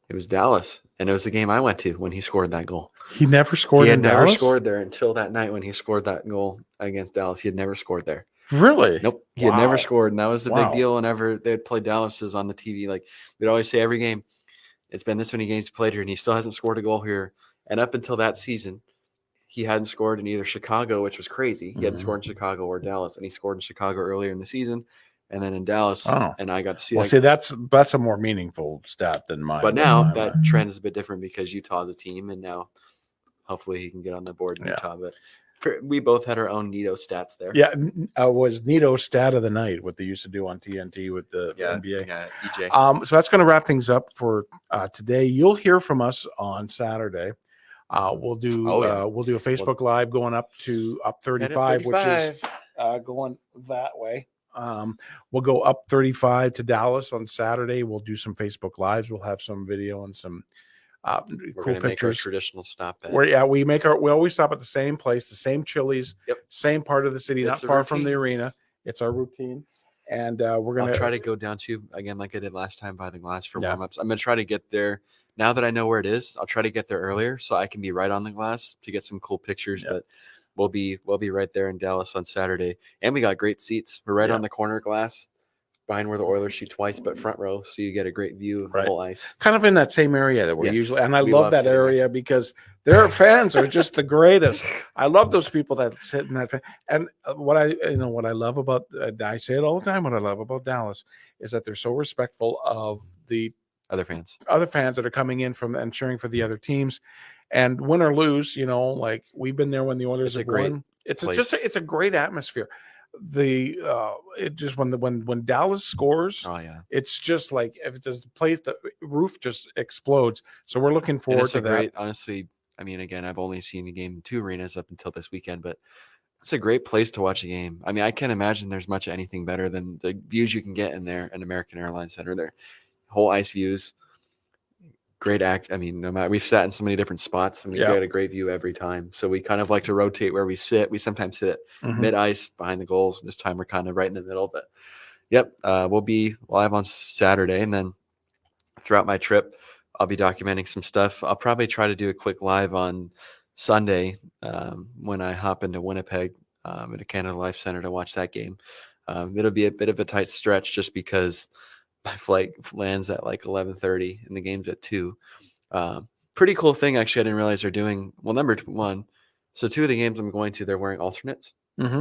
It was Dallas, and it was the game I went to when he scored that goal. He never scored. He had never Dallas? Scored there until that night when he scored that goal against Dallas. He had never scored there. Really? Nope. He had never scored, and that was the big deal. Whenever they'd play Dallas's on the TV, like they'd always say every game, it's been this many games played here, and he still hasn't scored a goal here. And up until that season, he hadn't scored in either Chicago, which was crazy. He hadn't scored in Chicago or Dallas, and he scored in Chicago earlier in the season, and then in Dallas. And I got to see. Well, see, that's a more meaningful stat than mine. But now that trend is a bit different because Utah's a team, and now hopefully he can get on the board in Utah. But we both had our own Nito stats there. Yeah, was Nito stat of the night, what they used to do on TNT with the NBA. Yeah, EJ. So that's going to wrap things up for today. You'll hear from us on Saturday. We'll do a Facebook Live going up 35, which is going that way. We'll go up 35 to Dallas on Saturday. We'll do some Facebook Lives. We'll have some video and some cool pictures. Make our traditional stop at. We always stop at the same place, the same Chili's, same part of the city, not far from the arena. It's our routine. And we're going to try to go down to, again, like I did last time, by the glass for warm-ups. I'm going to try to get there. Now that I know where it is, I'll try to get there earlier so I can be right on the glass to get some cool pictures. But we'll be right there in Dallas on Saturday. And we got great seats. We're right on the corner glass behind where the Oilers shoot twice, but front row. So you get a great view of the whole ice. Kind of in that same area that we're usually. And I love that area because their fans are just the greatest. I love those people that sit in that. And what I love about, I say it all the time, what I love about Dallas is that they're so respectful of the other fans that are coming in from and cheering for the other teams, and win or lose, like we've been there when the Oilers have won. It's a great atmosphere. It just when Dallas scores, it's just like if it's just place, the roof just explodes. So we're looking forward to that. Honestly, I mean, again, I've only seen the game in 2 arenas up until this weekend, but it's a great place to watch a game. I mean, I can't imagine there's much anything better than the views you can get in there at American Airlines Center. There, whole ice views, great act. I mean, no matter, we've sat in so many different spots and we get a great view every time. So we kind of like to rotate where we sit. We sometimes sit at mid ice behind the goals. This time we're kind of right in the middle. But we'll be live on Saturday, and then throughout my trip, I'll be documenting some stuff. I'll probably try to do a quick live on Sunday when I hop into Winnipeg at a Canada Life Center to watch that game. It'll be a bit of a tight stretch just because my flight lands at like 11:30 and the game's at 2. Pretty cool thing, actually. I didn't realize they're doing. Well, number 1. So 2 of the games I'm going to, they're wearing alternates,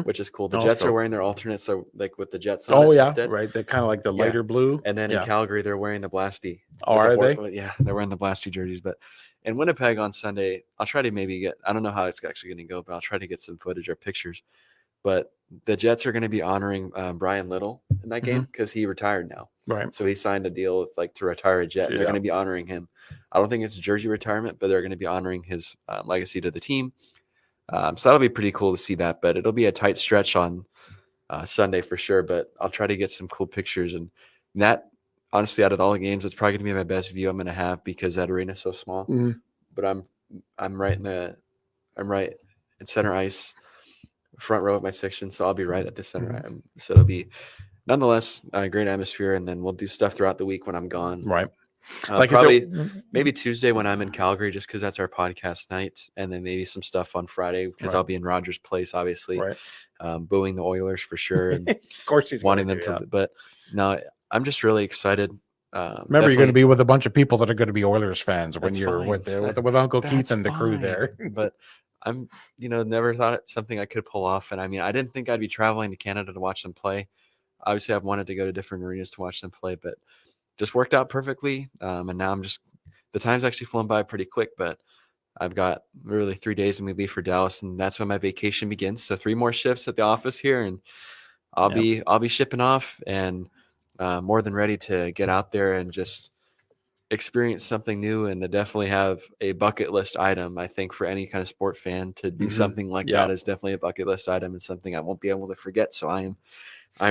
which is cool. The Jets are wearing their alternates, so like with the Jets on instead. Right. They're kind of like the lighter blue. And then in Calgary, they're wearing the Blasty. Oh, are they? Yeah, they're wearing the Blasty jerseys. But in Winnipeg on Sunday, I'll try to maybe get. I don't know how it's actually going to go, but I'll try to get some footage or pictures. But the Jets are going to be honoring Brian Little in that game because he retired now. Right. So he signed a deal with to retire a Jet. They're going to be honoring him. I don't think it's a jersey retirement, but they're going to be honoring his legacy to the team. So that'll be pretty cool to see that. But it'll be a tight stretch on Sunday for sure. But I'll try to get some cool pictures. And that, honestly, out of all the games, it's probably going to be my best view I'm going to have because that arena is so small. Mhm. But I'm right in center ice, front row of my section, so I'll be right at the center. So it'll be nonetheless a great atmosphere, and then we'll do stuff throughout the week when I'm gone. Right. Probably maybe Tuesday when I'm in Calgary, just because that's our podcast night, and then maybe some stuff on Friday because I'll be in Rogers Place, obviously, booing the Oilers for sure, and of course he's wanting them to. But no, I'm just really excited. Remember, you're going to be with a bunch of people that are going to be Oilers fans when you're fine. with Uncle Keith and the crew there. But I'm, never thought it's something I could pull off. And I mean, I didn't think I'd be traveling to Canada to watch them play. Obviously, I've wanted to go to different arenas to watch them play, but just worked out perfectly. And now the time's actually flown by pretty quick, but I've got really 3 days and we leave for Dallas, and that's when my vacation begins. So 3 more shifts at the office here, and I'll be shipping off and more than ready to get out there and just experience something new, and to definitely have a bucket list item. I think for any kind of sport fan to do something like that is definitely a bucket list item and something I won't be able to forget. So I'm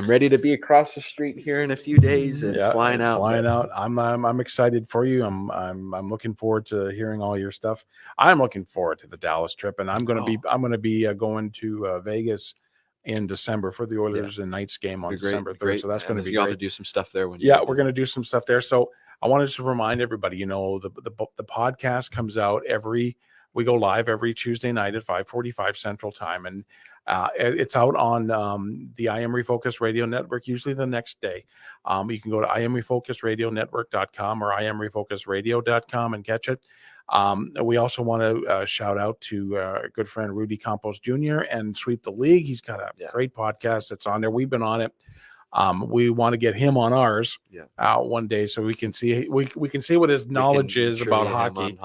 ready to be across the street here in a few days and flying out. I'm excited for you. I'm looking forward to hearing all your stuff. I'm looking forward to the Dallas trip, and I'm going to be going to Vegas in December for the Oilers and Knights game on December 3rd. So that's going to be great. You'll have to do some stuff there. We're going to do some stuff there. So I wanted to remind everybody, the podcast comes out we go live every Tuesday night at 5:45 Central Time, and it's out on the I Am Refocused Radio Network, usually the next day. You can go to IamRefocusedRadioNetwork.com or IamRefocusedRadio.com and catch it. We also want to shout out to our good friend Rudy Campos Jr. and Sweep the League. He's got a great podcast that's on there. We've been on it. We want to get him on ours one day so we can see we can see what his knowledge is about hockey.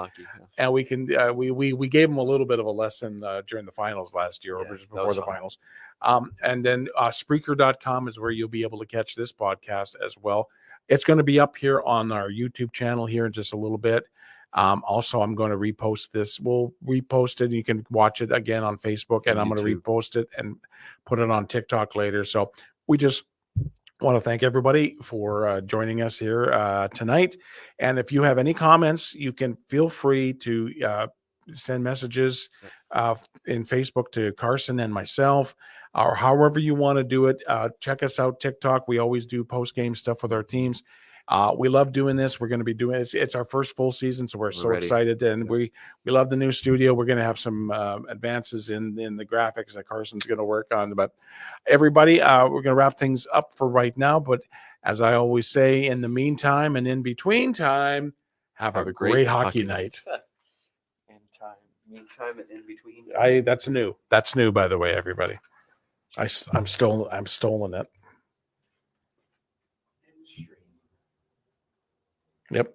And we can we gave him a little bit of a lesson during the finals last year, or just before the finals. And then Spreaker.com is where you'll be able to catch this podcast as well. It's going to be up here on our YouTube channel here in just a little bit. Also, I'm going to repost this. We'll repost it. You can watch it again on Facebook, and I'm going to repost it and put it on TikTok later. So we just want to thank everybody for joining us here tonight. And if you have any comments, you can feel free to send messages in Facebook to Carson and myself, or however you want to do it. Check us out, TikTok. We always do post-game stuff with our teams. We love doing this. We're going to be doing it. It's our first full season, so we're so excited. And we love the new studio. We're going to have some advances in the graphics that Carson's going to work on. But everybody, we're going to wrap things up for right now. But as I always say, in the meantime and in between time, have a great hockey night. Meantime and in between. That's new. That's new, by the way, everybody. I'm stolen it. Yep.